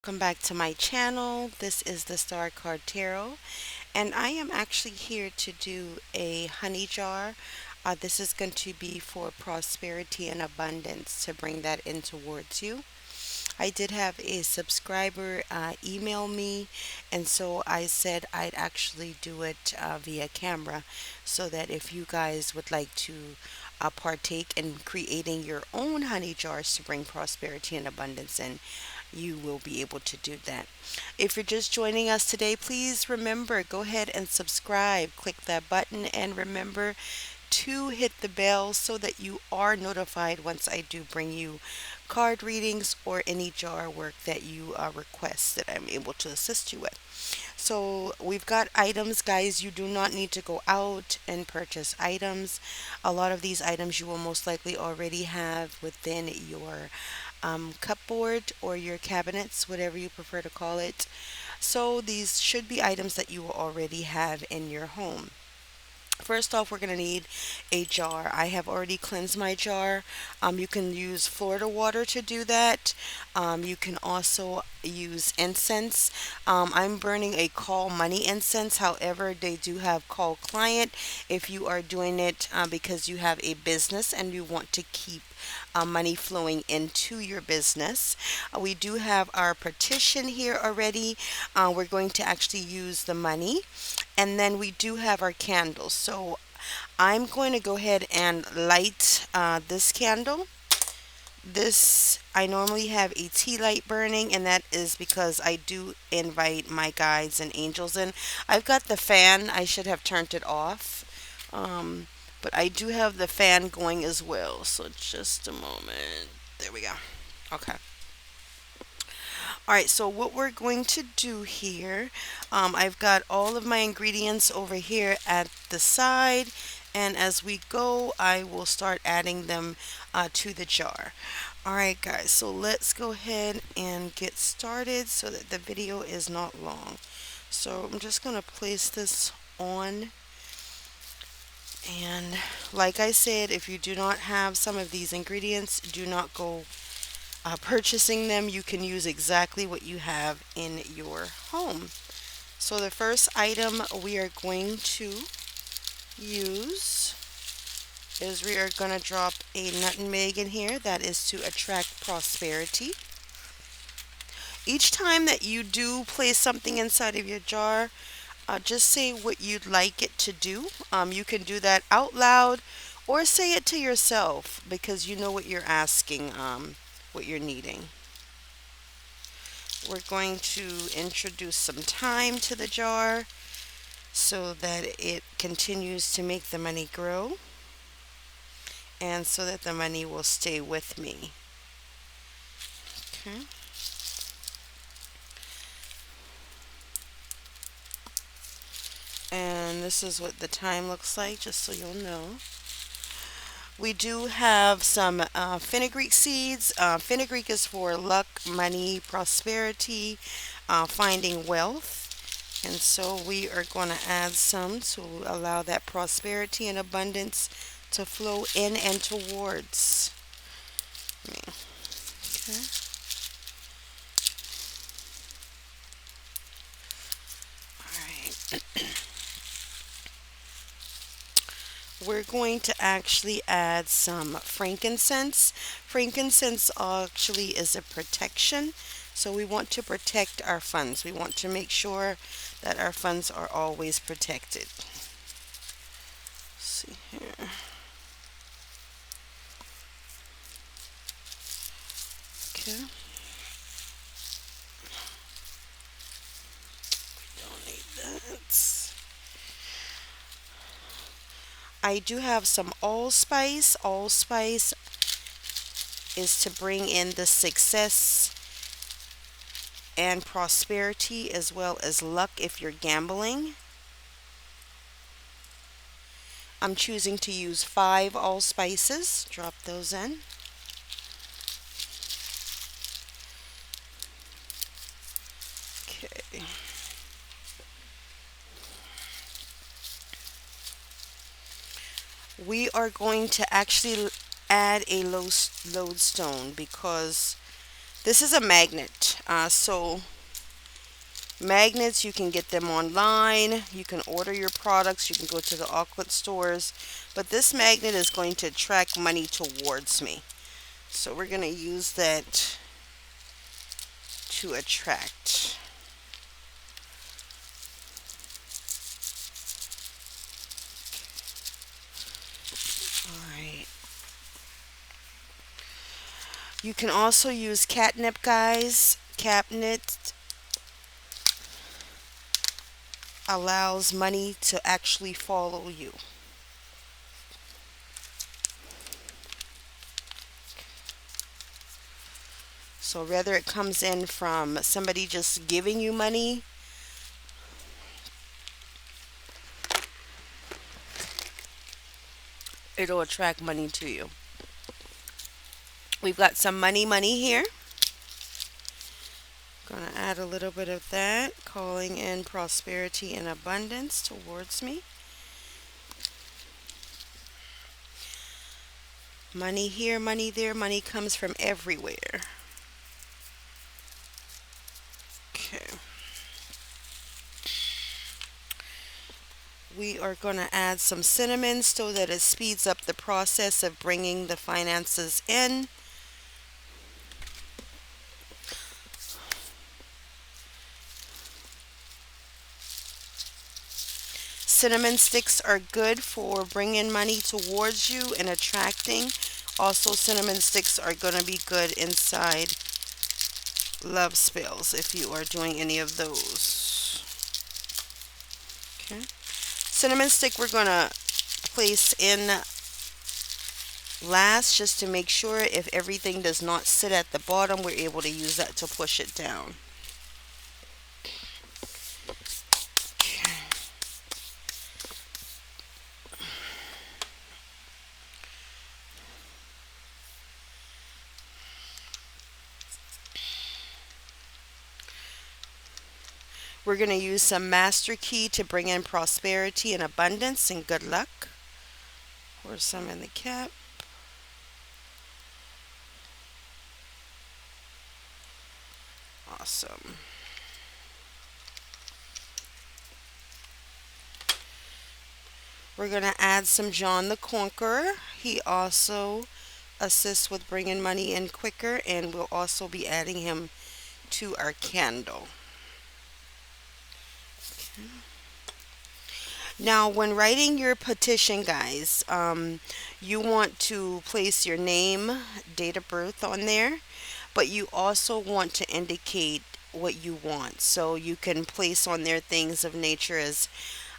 welcome back to my channel. This is the Star Card Tarot, and I am actually here to do a honey jar. This is going to be for prosperity and abundance to bring that in towards you. I did have a subscriber email me, and so I said I'd actually do it via camera so that if you guys would like to partake in creating your own honey jars to bring prosperity and abundance in, you will be able to do that. If you're just joining us today, please remember, go ahead and subscribe. Click that button and remember to hit the bell so that you are notified once I do bring you card readings or any jar work that you request that I'm able to assist you with. So we've got items, guys. You do not need to go out and purchase items. A lot of these items you will most likely already have within your cupboard or your cabinets, whatever you prefer to call it. So these should be items that you will already have in your home. First off, we're going to need a jar. I have already cleansed my jar. You can use Florida water to do that. You can also use incense. I'm burning a call money incense. However, they do have call client if you are doing it because you have a business and you want to keep money flowing into your business. We do have our partition here already. We're going to actually use the money. And then we do have our candles. So I'm going to go ahead and light this candle. This, I normally have a tea light burning, and that is because I do invite my guides and angels in. I've got the fan, I should have turned it off. But I do have the fan going as well. So just a moment. There we go. Okay. All right, so what we're going to do here, I've got all of my ingredients over here at the side, and as we go, I will start adding them to the jar. All right, guys, so let's go ahead and get started so that the video is not long. So I'm just going to place this on, and like I said, if you do not have some of these ingredients, do not go purchasing them. You can use exactly what you have in your home. So the first item we are going to use is we are going to drop a nutmeg in here. That is to attract prosperity. Each time that you do place something inside of your jar, just say what you'd like it to do. You can do that out loud or say it to yourself because you know what you're asking, what you're needing. We're going to introduce some thyme to the jar so that it continues to make the money grow and so that the money will stay with me. Okay. And this is what the thyme looks like, just so you'll know. We do have some fenugreek seeds. Fenugreek is for luck, money, prosperity, finding wealth. And so we are going to add some to allow that prosperity and abundance to flow in and towards me. Okay. All right. We're going to actually add some frankincense. Frankincense actually is a protection. So we want to protect our funds. We want to make sure that our funds are always protected. Let's see here. Okay. Don't need that. I do have some allspice. Allspice is to bring in the success and prosperity as well as luck if you're gambling. I'm choosing to use 5 allspices. Drop those in. Okay. We are going to actually add a lodestone because This is a magnet. So magnets, you can get them online. You can order your products. You can go to the outlet stores. But this magnet is going to attract money towards me. So we're going to use that to attract. Alright. You can also use catnip, guys. Catnip allows money to actually follow you. So whether it comes in from somebody just giving you money, it'll attract money to you. We've got some money here. Gonna add a little bit of that, calling in prosperity and abundance towards me. Money here, money there, money comes from everywhere. Okay. We are going to add some cinnamon so that it speeds up the process of bringing the finances in. Cinnamon sticks are good for bringing money towards you and attracting. Also, cinnamon sticks are going to be good inside love spells if you are doing any of those. Okay. Cinnamon stick we're going to place in last just to make sure if everything does not sit at the bottom, we're able to use that to push it down. Okay. We're going to use some master key to bring in prosperity and abundance and good luck. Pour some in the cap. Awesome. We're going to add some John the Conqueror. He also assists with bringing money in quicker, and we'll also be adding him to our candle. Okay. Now, when writing your petition, guys, you want to place your name, date of birth on there, but you also want to indicate what you want. So you can place on there things of nature as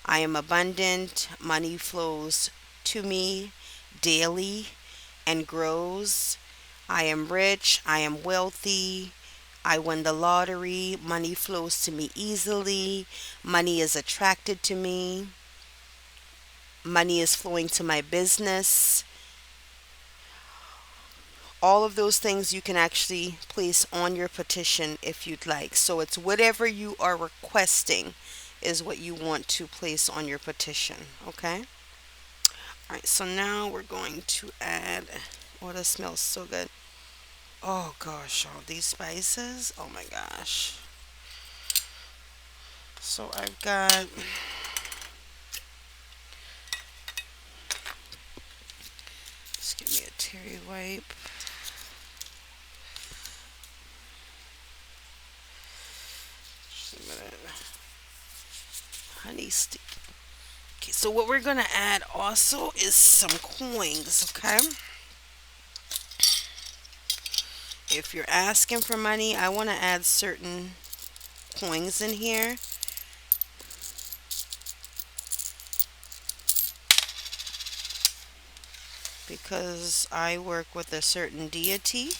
I am abundant, money flows to me daily and grows. I am rich, I am wealthy, I win the lottery, money flows to me easily, money is attracted to me, money is flowing to my business. All of those things you can actually place on your petition if you'd like. So it's whatever you are requesting is what you want to place on your petition. Okay? Alright, so now we're going to add. Oh, that smells so good. Oh gosh, all these spices. Oh my gosh. So I've got. Just give me a terry wipe. Just a minute. Honey stick. Okay, so what we're gonna add also is some coins, okay? If you're asking for money, I want to add certain coins in here. Because I work with a certain deity.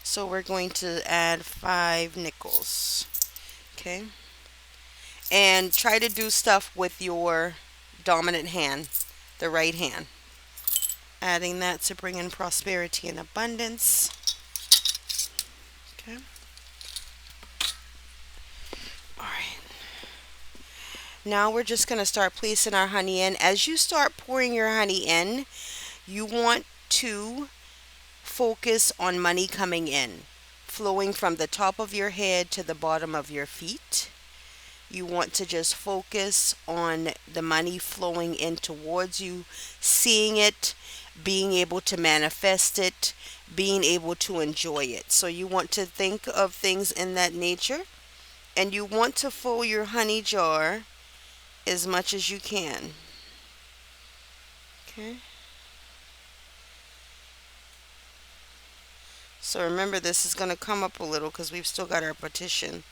So we're going to add 5 nickels. Okay. And try to do stuff with your dominant hand, the right hand. Adding that to bring in prosperity and abundance. Okay. Now we're just going to start placing our honey in. As you start pouring your honey in, you want to focus on money coming in, flowing from the top of your head to the bottom of your feet. You want to just focus on the money flowing in towards you, seeing it, being able to manifest it, being able to enjoy it. So you want to think of things in that nature, and you want to fill your honey jar as much as you can. Okay? So remember, this is going to come up a little because we've still got our petition.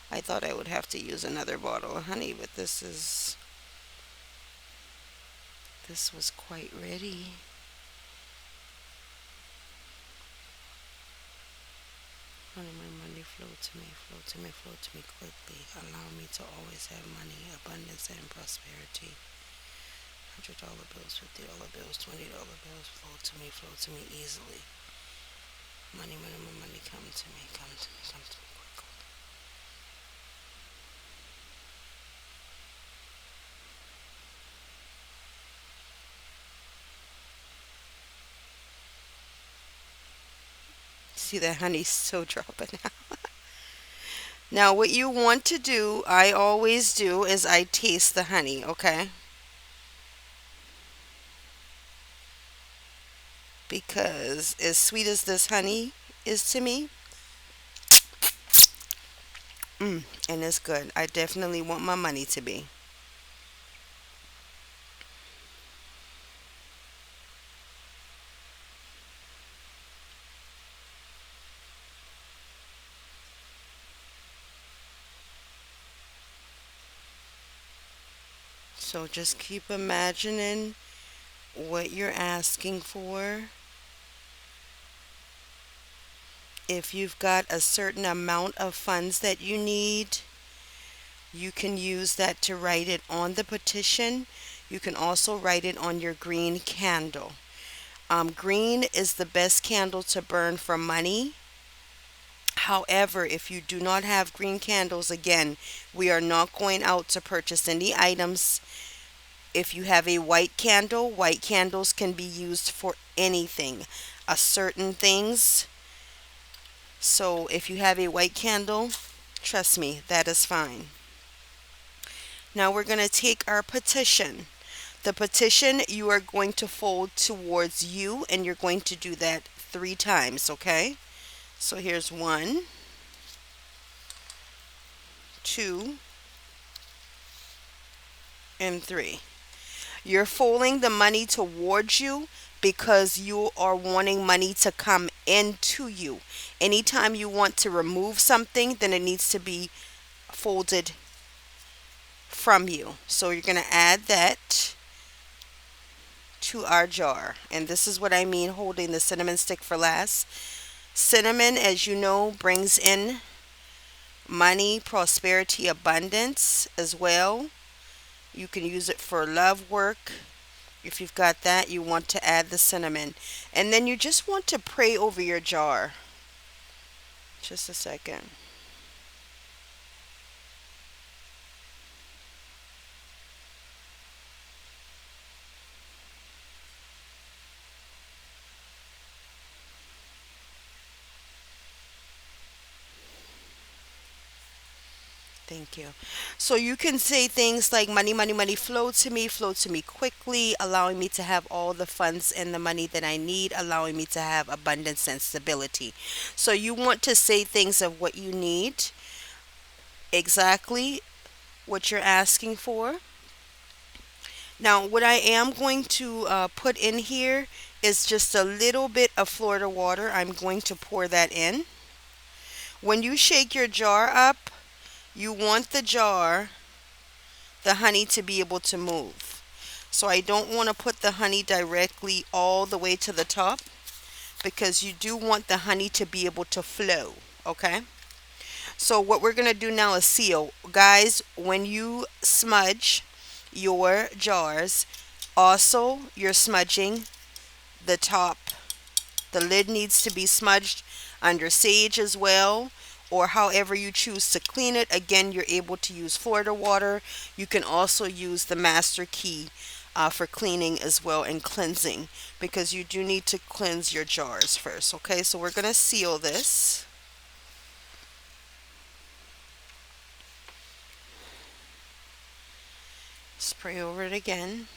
I thought I would have to use another bottle of honey, but this was quite ready. Money, my money, flow to me, flow to me, flow to me quickly. Allow me to always have money, abundance, and prosperity. $100 bills, $50 bills, $20 bills, flow to me easily. Money, money, my money, come to me, come to me, come to me quickly. See that honey's so dropping out. Now, what you want to do, I always do, is I taste the honey, okay? Because as sweet as this honey is to me, and it's good. I definitely want my money to be. So just keep imagining what you're asking for. If you've got a certain amount of funds that you need, you can use that to write it on the petition. You can also write it on your green candle. Green is the best candle to burn for money. However, if you do not have green candles, again, we are not going out to purchase any items. If you have a white candle, white candles can be used for anything, certain things. So if you have a white candle, trust me, that is fine. Now we're going to take our petition. The petition you are going to fold towards you, and you're going to do that 3 times, okay? So here's 1, 2, and 3. You're folding the money towards you because you are wanting money to come into you. Anytime you want to remove something, then it needs to be folded from you. So you're going to add that to our jar. And this is what I mean holding the cinnamon stick for last. Cinnamon, as you know, brings in money, prosperity, abundance as well. You can use it for love work. If you've got that, you want to add the cinnamon. And then you just want to pray over your jar. Just a second. Thank you. So you can say things like money, money, money, flow to me quickly, allowing me to have all the funds and the money that I need, allowing me to have abundance and stability. So you want to say things of what you need, exactly what you're asking for. Now, what I am going to put in here is just a little bit of Florida water. I'm going to pour that in. When you shake your jar up, you want the honey to be able to move. So I don't want to put the honey directly all the way to the top because you do want the honey to be able to flow, okay? So what we're going to do now is seal. Guys, when you smudge your jars, also you're smudging the top. The lid needs to be smudged under sage as well, or however you choose to clean it. Again, you're able to use Florida water. You can also use the master key for cleaning as well and cleansing, because you do need to cleanse your jars first. Okay, so we're going to seal this. Spray over it again.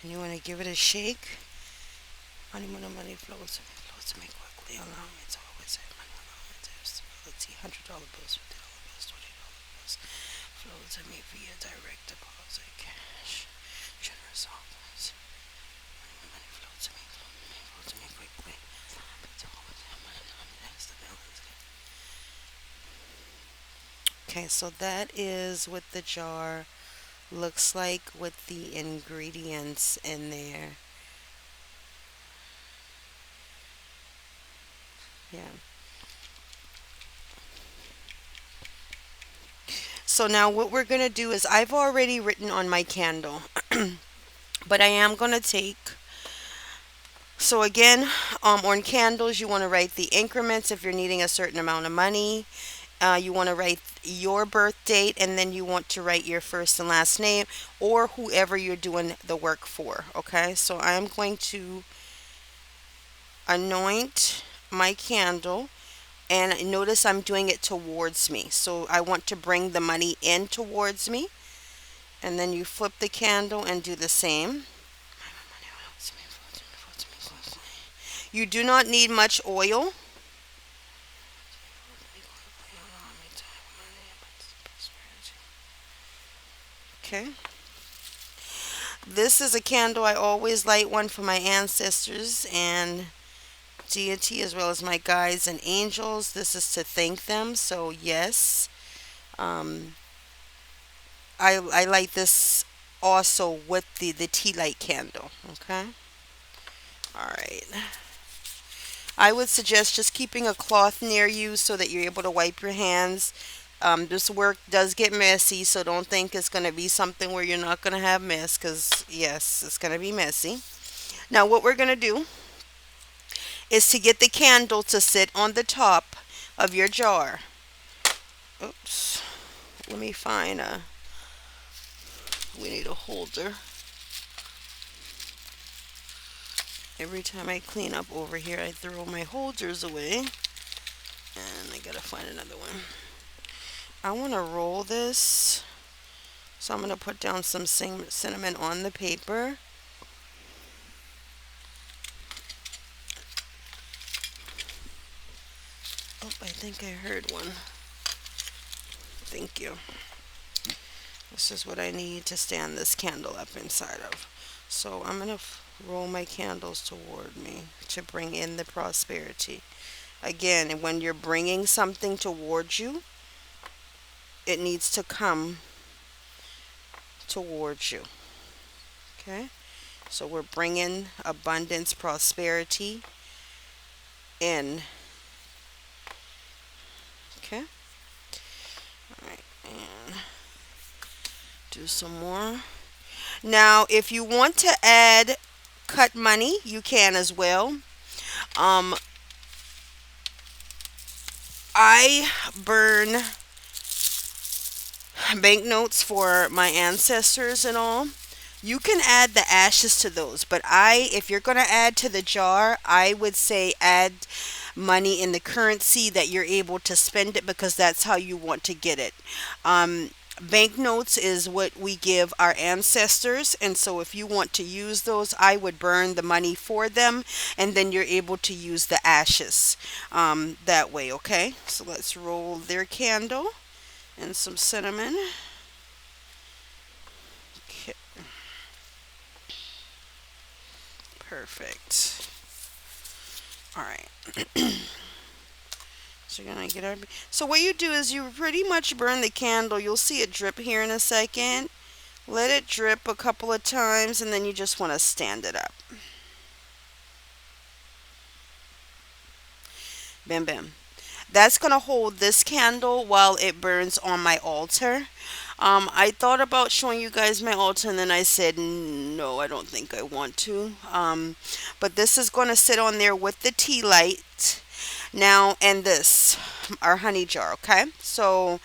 And you want to give it a shake. Money, money, money flows, flows to me quickly. Allow me to always have money. Allow me to have stability. $100 bills, $50 bills, $20 bills flow to me via direct deposit, cash, generous offers. Money, money flow to me, flow to me quickly. Allow me to always have money. Allow me to have stability. Okay, so that is what the jar looks like with the ingredients in there. Yeah. So now what we're going to do is I've already written on my candle, but I am going to take, so again, on candles, you want to write the increments if you're needing a certain amount of money. You want to write your birth date, and then you want to write your first and last name or whoever you're doing the work for. Okay, so I'm going to anoint my candle, and notice I'm doing it towards me. So I want to bring the money in towards me, and then you flip the candle and do the same. You do not need much oil. Okay. This is a candle I always light one for my ancestors and deity, as well as my guides and angels. This is to thank them. So yes, um, I light this also with the tea light candle. Okay. All right. I would suggest just keeping a cloth near you so that you're able to wipe your hands. This work does get messy, so don't think it's going to be something where you're not going to have mess, because yes, it's going to be messy. Now what we're going to do is to get the candle to sit on the top of your jar. Oops. Let me find a, we need a holder. Every time I clean up over here, I throw my holders away. And I gotta find another one. I want to roll this. So I'm going to put down some cinnamon on the paper. Oh, I think I heard one. Thank you. This is what I need to stand this candle up inside of. So I'm going to roll my candles toward me to bring in the prosperity. Again, when you're bringing something towards you, it needs to come towards you. Okay? So we're bringing abundance, prosperity in. Okay? Alright, and do some more. Now, if you want to add cut money, you can as well. Um, I burn banknotes for my ancestors and all. You can add the ashes to those, but if you're going to add to the jar, I would say add money in the currency that you're able to spend it, because that's how you want to get it. Banknotes is what we give our ancestors, and so if you want to use those, I would burn the money for them, and then you're able to use the ashes that way. Okay, so let's roll their candle and some cinnamon. Okay. Perfect. All right. So you're gonna get our. So what you do is you pretty much burn the candle. You'll see it drip here in a second. Let it drip a couple of times, and then you just want to stand it up. Bam, bam. That's going to hold this candle while it burns on my altar. I thought about showing you guys my altar and then I said, no, I don't think I want to. But this is going to sit on there with the tea light now and this, our honey jar, okay? So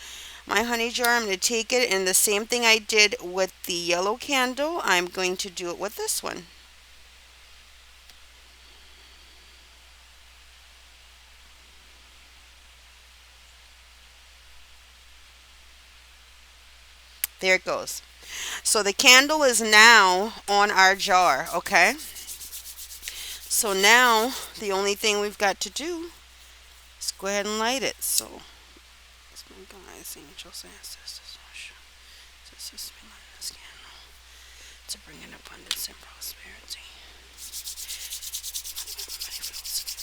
my honey jar, I'm going to take it and the same thing I did with the yellow candle, I'm going to do it with this one. There it goes. So the candle is now on our jar, okay? So now the only thing we've got to do is go ahead and light it. So, it's my guys, angels, ancestors, assist me light this candle to bring in abundance and prosperity. Money flows to me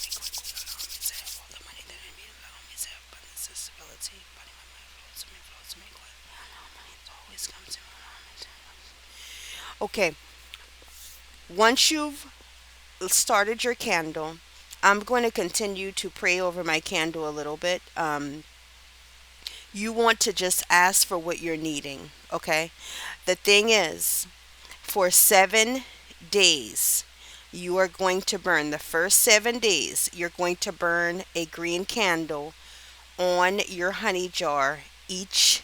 quickly. Allow me to have all the money that I need. Allow me to have abundance and stability. Money flows to me quickly. Allow money to always come to me. Okay, once you've started your candle, I'm going to continue to pray over my candle a little bit. You want to just ask for what you're needing, okay? The thing is, for 7 days, you are going to burn the first 7 days, you're going to burn a green candle on your honey jar each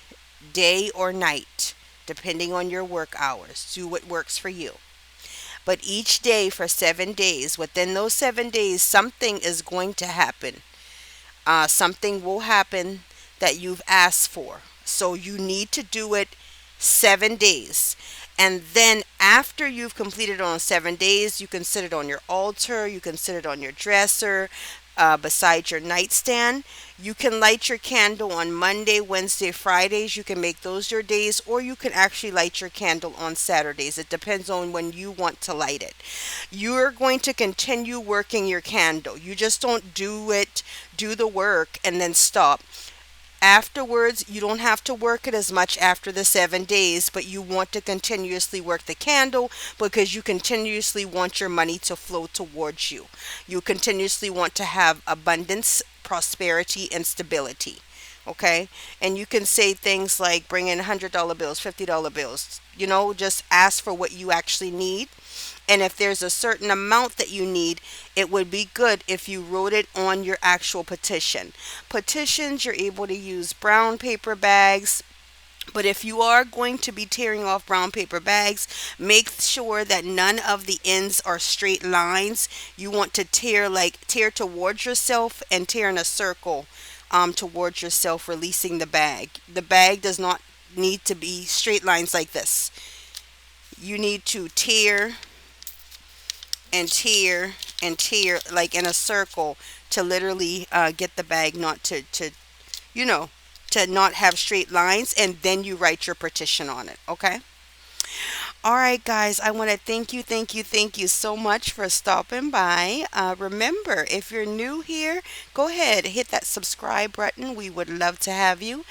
day or night, depending on your work hours. Do what works for you. But each day for 7 days, within those 7 days, something is going to happen. Something will happen that you've asked for. So you need to do it 7 days. And then after you've completed it on 7 days, you can sit it on your altar, you can sit it on your dresser, beside your nightstand. You can light your candle on Monday, Wednesday, Fridays. You can make those your days, or you can actually light your candle on Saturdays. It depends on when you want to light it. You're going to continue working your candle. You just don't do the work, and then stop. Afterwards, you don't have to work it as much after the 7 days, but you want to continuously work the candle because you continuously want your money to flow towards you. You continuously want to have abundance, prosperity, and stability. Okay? And you can say things like bring in $100 bills, $50 bills. Just ask for what you actually need, and if there's a certain amount that you need, it would be good if you wrote it on your actual petition. Petitions, you're able to use brown paper bags. But if you are going to be tearing off brown paper bags, make sure that none of the ends are straight lines. You want to tear towards yourself and tear in a circle towards yourself, releasing the bag. The bag does not need to be straight lines like this. You need to tear and tear and tear like in a circle to literally get the bag not to you know to not have straight lines, and then you write your petition on it. Okay. All right, guys, I want to thank you so much for stopping by. Remember, if you're new here, go ahead, hit that subscribe button. We would love to have you.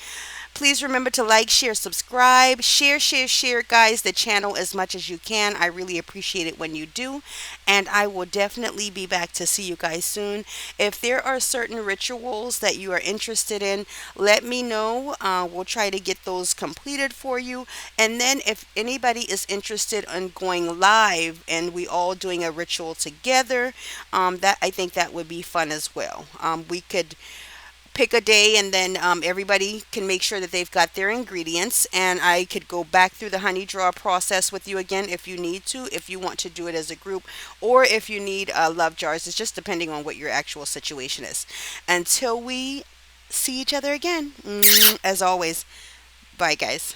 Please remember to like, share, subscribe, share, guys, the channel as much as you can. I really appreciate it when you do. And I will definitely be back to see you guys soon. If there are certain rituals that you are interested in, let me know. We'll try to get those completed for you. And then if anybody is interested in going live and we all doing a ritual together, that I think that would be fun as well. We could pick a day, and then everybody can make sure that they've got their ingredients, and I could go back through the honey draw process with you again if you need to, if you want to do it as a group, or if you need love jars. It's just depending on what your actual situation is. Until we see each other again, as always, bye, guys.